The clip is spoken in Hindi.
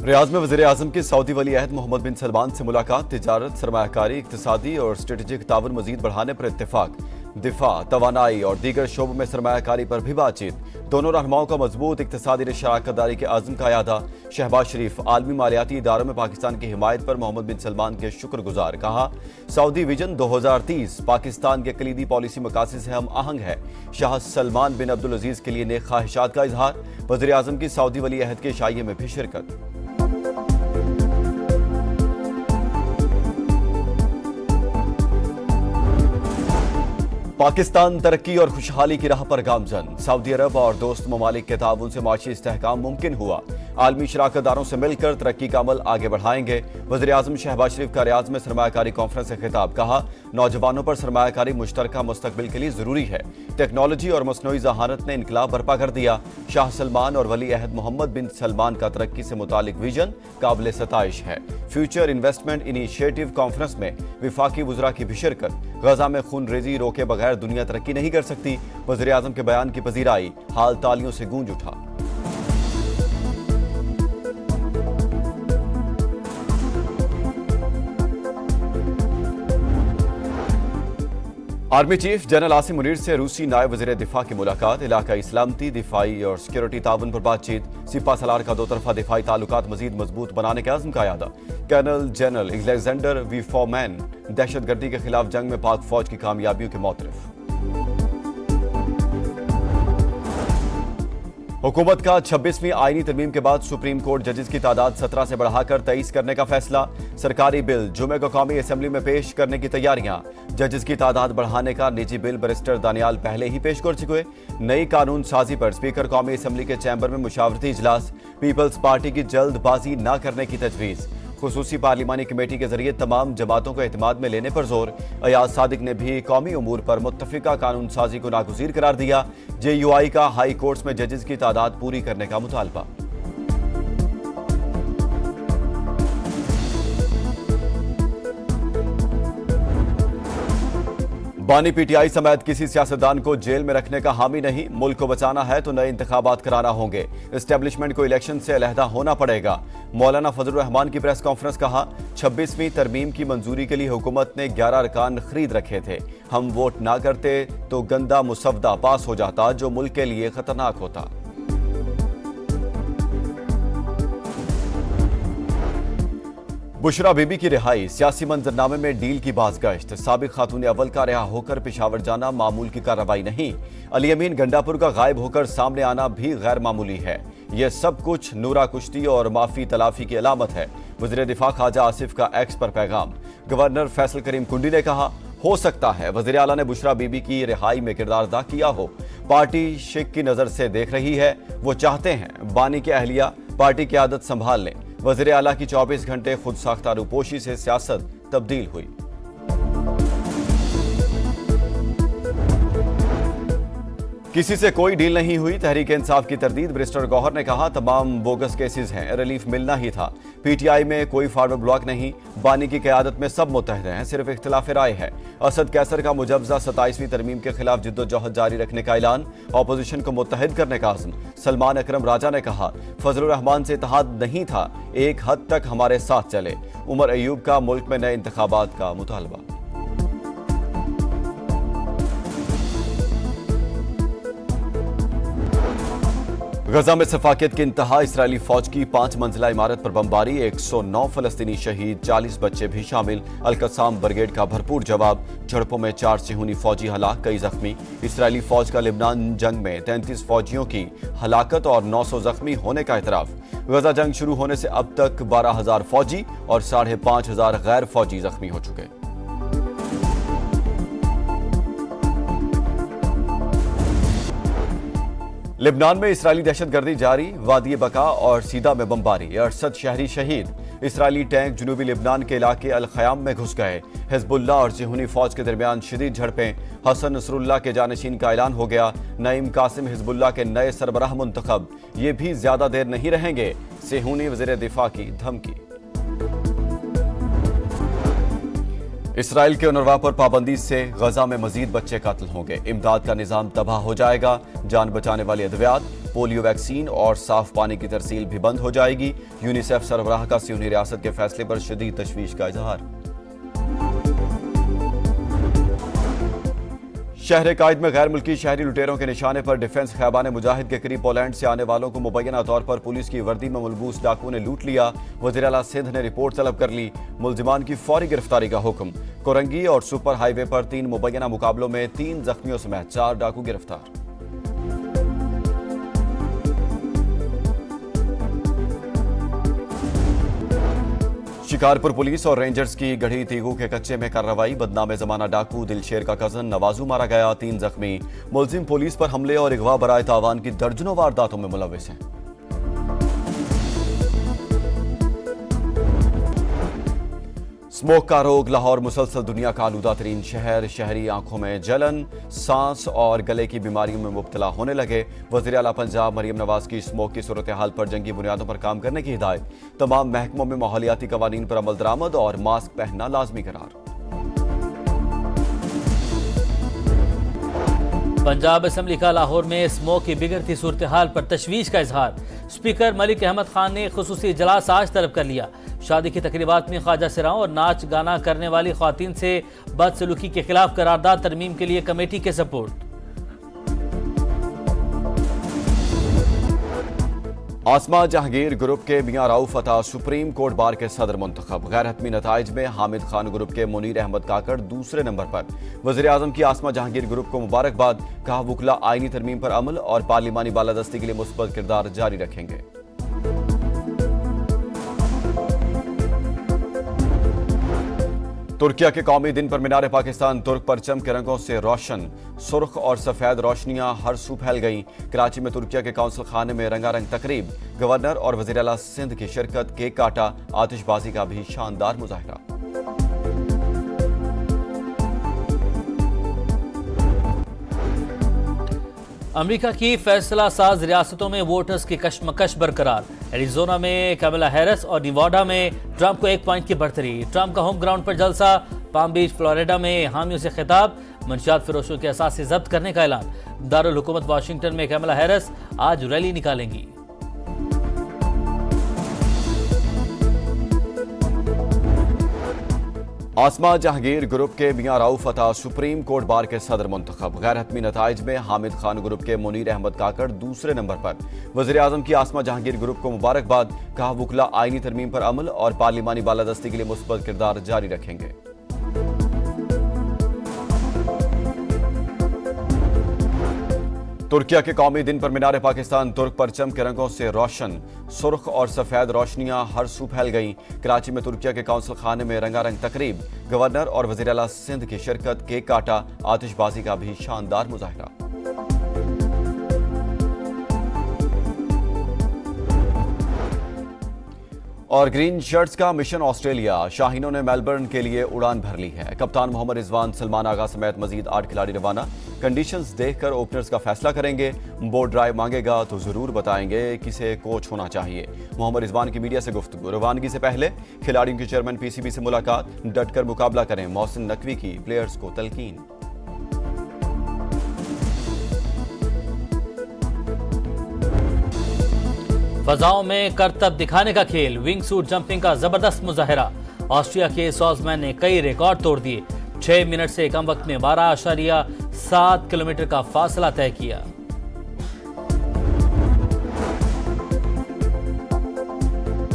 रियाद में वज़ीर आज़म की सऊदी वली अहद मोहम्मद बिन सलमान से मुलाकात। तिजारत, सरमायाकारी, इक्तिसादी और स्ट्रेटेजिक ताउन मजीद बढ़ाने पर इत्तेफाक। दिफा, तवानाई और दीगर शोबों में सरमायाकारी पर भी बातचीत। दोनों रहनुमाओं का मजबूत इक्तिसादी शराकत दारी के आज़म का यादा। शहबाज शरीफ आलमी मालियाती इदारों में पाकिस्तान की हिमायत पर मोहम्मद बिन सलमान के शुक्रगुजार। कहा, सऊदी विजन 2030 पाकिस्तान के कलीदी पॉलिसी मकासद से हम आहंग है। शाह सलमान बिन अब्दुल अजीज के लिए नेक ख्वाहिशात का इजहार। वज़ीर आज़म की सऊदी वली अहद के शाइये में भी शिरकत। पाकिस्तान तरक्की और खुशहाली की राह पर गामजन। सऊदी अरब और दोस्त ममालिक के ताउन से माशी इस्तेहकाम मुमकिन हुआ। आलमी शराकतदारों से मिलकर तरक्की का अमल आगे बढ़ाएंगे। वज़ीर आज़म शहबाज शरीफ का रियाद में सरमायाकारी कॉन्फ्रेंस से खिताब। कहा, नौजवानों पर सरमायाकारी मुश्तरका मुस्तकबिल के लिए जरूरी है। टेक्नोलॉजी और मसनूई जहानत ने इनकलाब बर्पा कर दिया। शाह सलमान और वली अहद मोहम्मद बिन सलमान का तरक्की से मुतालिक विजन काबिल सताइश है। फ्यूचर इन्वेस्टमेंट इनिशिएटिव कॉन्फ्रेंस में विफाकी वज़रा की भी शिरकत। गजा में खून रेजी रोके बगैर दुनिया तरक्की नहीं कर सकती। वज़ीर आज़म के बयान की पजीराई, हाल तालियों से गूंज उठा। Army chief general Asim Munir से रूसी नायब वज़ीर दिफा की मुलाकात। इलाकाई सलामती, दिफाई और सिक्योरिटी ताउन पर बातचीत। सिपा सलार का दो तरफा दिफाई ताल्लुकात मजीद मजबूत बनाने के आज़म का यादा। Colonel general Alexander V Fomin दहशतगर्दी के खिलाफ जंग में पाक फौज की कामयाबियों के मोतरफ। हुकूमत का 26वीं आईनी तरमीम के बाद सुप्रीम कोर्ट जजेस की तादाद 17 से बढ़ाकर 23 करने का फैसला। सरकारी बिल जुमे को कौमी असम्बली में पेश करने की तैयारियां। जजेस की तादाद बढ़ाने का निजी बिल बैरिस्टर दानियाल पहले ही पेश कर चुके। नई कानून साजी पर स्पीकर कौमी असम्बली के चैम्बर में मुशावरती इजलास। पीपल्स पार्टी की जल्दबाजी न करने की तजवीज़। खुसूसी पार्लिमानी कमेटी के जरिए तमाम जमातों को एतमाद में लेने पर जोर। अयाज सादिक ने भी कौमी उमूर पर मुत्तफिका कानून साजी को नागुज़ीर करार दिया। JUI का हाई कोर्ट्स में जजेस की तादाद पूरी करने का मुतालबा। बानी PTI समेत किसी सियासतदान को जेल में रखने का हामी नहीं। मुल्क को बचाना है तो नए इंतखाबात कराना होंगे। एस्टेब्लिशमेंट को इलेक्शन से अलहदा होना पड़ेगा। मौलाना फजलुर रहमान की प्रेस कॉन्फ्रेंस। कहा, 26वीं तरमीम की मंजूरी के लिए हुकूमत ने 11 अरकान खरीद रखे थे। हम वोट ना करते तो गंदा मुसवदा पास हो जाता जो मुल्क के लिए खतरनाक होता। बुशरा बीबी की रिहाई। सियासी मंजरनामे में डील की बाज़गश्त। साबिक खातून अव्वल का रिहा होकर पेशावर जाना मामूल की कार्रवाई नहीं। अली अमीन गंडापुर का गायब होकर सामने आना भी गैर मामूली है। यह सब कुछ नूरा कुश्ती और माफी तलाफी की अलामत है। वज़ीर दिफा ख्वाजा आसिफ का एक्स पर पैगाम। गवर्नर फैसल करीम कुंडी ने कहा, हो सकता है वज़ीर आला ने बुशरा बीबी की रिहाई में किरदार अदा किया हो। पार्टी शिक की नजर से देख रही है। वो चाहते हैं बानी की अहलिया पार्टी की आदत संभाल लें। वज़ीर आला की 24 घंटे खुद साख्ता रूपोशी से सियासत तब्दील हुई। किसी से कोई डील नहीं हुई। तहरीक इंसाफ की तरदीद। बैरिस्टर गौहर ने कहा, तमाम बोगस केसेस हैं, रिलीफ मिलना ही था। PTI में कोई फॉरवर्ड ब्लॉक नहीं। बानी की क़यादत में सब मुत्तहद हैं, सिर्फ इख्तिलाफ राय है। असद कैसर का मुजवजा 27वीं तरमीम के खिलाफ जिद्दोजहद जारी रखने का ऐलान। ऑपोजिशन को मुत्तहद करने का आज़म। सलमान अकरम राजा ने कहा, फजलुर रहमान से इत्तेहाद नहीं था, एक हद तक हमारे साथ चले। उमर अयूब का मुल्क में नए इंतखाबात का मुतालबा। गजा में सफाकियत की इंतहा। इसराइली फौज की 5 मंजिला इमारत पर बमबारी। 109 फलस्तीनी शहीद, 40 बच्चे भी शामिल। अल-कस्साम ब्रिगेड का भरपूर जवाब। झड़पों में 4 सिहूनी फौजी हलाक, कई जख्मी। इसराइली फौज का लेबनान जंग में 33 फौजियों की हलाकत और 900 जख्मी होने का इतराफ। गजा जंग शुरू होने से अब तक 12,000 फौजी और 5,500 गैर फौजी जख्मी हो चुके। लेबनान में इसराइली दहशतगर्दी जारी। वादी बका और सीदा में बमबारी। 68 शहरी शहीद। इसराइली टैंक जनूबी लेबनान के इलाके अल ख़याम में घुस गए। हिज़्बुल्लाह और सिहूनी फौज के दरमियान शदीद झड़पें। हसन नसरुल्लाह के जानशीन का ऐलान हो गया। नईम कासिम हिज़्बुल्लाह के नए सरबराह मुंतखब। ये भी ज्यादा देर नहीं रहेंगे। सिहूनी वज़ीर दिफा की धमकी। इसराइल के उनरवा पर पाबंदी से गजा में मजीद बच्चे कत्ल होंगे। इमदाद का निजाम तबाह हो जाएगा। जान बचाने वाली अद्वियात। पोलियो वैक्सीन और साफ पानी की तरसील भी बंद हो जाएगी। यूनिसेफ सरबराह का सियोनी रियासत के फैसले पर शदीद तशवीश का इजहार। शहर कायद में गैर मुल्की शहरी लुटेरों के निशाने पर डिफेंस खैबान मुजाहिद के करीब पोलैंड से आने वालों को मुबैना तौर पर पुलिस की वर्दी में मुलबूस डाकुओं ने लूट लिया। वज़ीर आला सिंध ने रिपोर्ट तलब कर ली। मुलजिमान की फौरी गिरफ्तारी का हुक्म। कोरंगी और सुपर हाईवे पर 3 मुबैना मुकाबलों में 3 जख्मियों समेत 4 डाकू गिरफ्तार। शिकारपुर पुलिस और रेंजर्स की गढ़ी तीगू के कच्चे में कार्रवाई। बदनामे जमाना डाकू दिलशेर का कजन नवाजू मारा गया, 3 जख्मी। मुलजिम पुलिस पर हमले और अगवा बराए तावान की दर्जनों वारदातों में मुलविस हैं। स्मोक का रोग। लाहौर मुसलसल दुनिया का आलूदा तरीन शहर। शहरी आंखों में जलन, सांस और गले की बीमारियों में मुब्तला होने लगे। वज़ीर आला पंजाब मरियम नवाज की स्मोक की सूरत हाल पर जंगी बुनियादों पर काम करने की हिदायत। तमाम महकमों में माहौलियाती कवानीन पर अमल दरामद और मास्क पहनना लाजमी करार। पंजाब असम्बली का लाहौर में स्मोक की बिगड़ती सूरत हाल पर तशवीश का इजहार। स्पीकर मलिक अहमद खान ने खुसूसी इजलास आज तलब कर लिया। शादी की तकरीबात में ख्वाजा सिराओं और नाच गाना करने वाली ख्वातीन से बदसलूकी के खिलाफ करारदाद तरमीम के लिए कमेटी के सपोर्ट। आसमा जहांगीर ग्रुप के मियां राउफ अता सुप्रीम कोर्ट बार के सदर मुंतखब। गैर हतमी नताइज में हामिद खान ग्रुप के मुनीर अहमद काकड़ दूसरे नंबर पर। वज़ीर आज़म की आसमा जहांगीर ग्रुप को मुबारकबाद। कहा वुकला आईनी तरमीम पर अमल और पार्लिमानी बालादस्ती के लिए मुस्बत किरदार जारी रखेंगे। तुर्किया के कौमी दिन पर मीनार पाकिस्तान तुर्क परचम के रंगों से रोशन। सुर्ख और सफेद रोशनियां हर सू फैल गईं। कराची में तुर्किया के काउंसिल खाने में रंगारंग तकरीब। गवर्नर और वज़ीर आला सिंध की शिरकत। केक काटा। आतिशबाजी का भी शानदार मुजाहिरा। अमेरिका की फैसला साज रियासतों में वोटर्स की कशमकश बरकरार। एरिजोना में कमला हैरिस और निवाडा में ट्रंप को 1 पॉइंट की बढ़तरी। ट्रंप का होम ग्राउंड पर जलसा। पाम बीच फ्लोरिडा में हामियों से खिताब। मंशियात फरोशों के असासे जब्त करने का ऐलान। दारुल हुकूमत वाशिंगटन में कमला हैरिस आज रैली निकालेंगी। आसमा जहांगीर ग्रुप के मियां राउफ अता सुप्रीम कोर्ट बार के सदर मुंतखब। गैर हतमी नताइज में हामिद खान ग्रुप के मुनीर अहमद काकड़ दूसरे नंबर पर। वज़ीर आज़म की आसमा जहांगीर ग्रुप को मुबारकबाद। कहा वुकला आईनी तरमीम पर अमल और पार्लिमानी बालादस्ती के लिए मुस्बत किरदार जारी रखेंगे। तुर्किया के कौमी दिन पर मीनार पाकिस्तान तुर्क परचम के रंगों से रोशन। सुर्ख और सफेद रोशनियां हर सू फैल गईं। कराची में तुर्किया के काउंसिल खाने में रंगारंग तकरीब। गवर्नर और वज़ीर आला सिंध की शिरकत। केक काटा। आतिशबाजी का भी शानदार मुजाहिरा। और ग्रीन शर्ट्स का मिशन ऑस्ट्रेलिया। शाहीनों ने मेलबर्न के लिए उड़ान भर ली है। कप्तान मोहम्मद रिजवान, सलमान आगा समेत मजीद 8 खिलाड़ी रवाना। कंडीशंस देखकर ओपनर्स का फैसला करेंगे। बोर्ड ड्राइव मांगेगा तो जरूर बताएंगे किसे कोच होना चाहिए। मोहम्मद रिजवान की मीडिया से गुफ्तगू। रवानगी से पहले खिलाड़ियों की चेयरमैन पीसीबी से मुलाकात। डटकर मुकाबला करें, मोहसिन नकवी की प्लेयर्स को तलकीन। फजाओं में करतब दिखाने का खेल। विंग सूट जंपिंग का जबरदस्त मुजाहिरा। ऑस्ट्रिया के सॉल्जमैन ने कई रिकॉर्ड तोड़ दिए। 6 मिनट से कम वक्त में 12.7 किलोमीटर का फासला तय किया।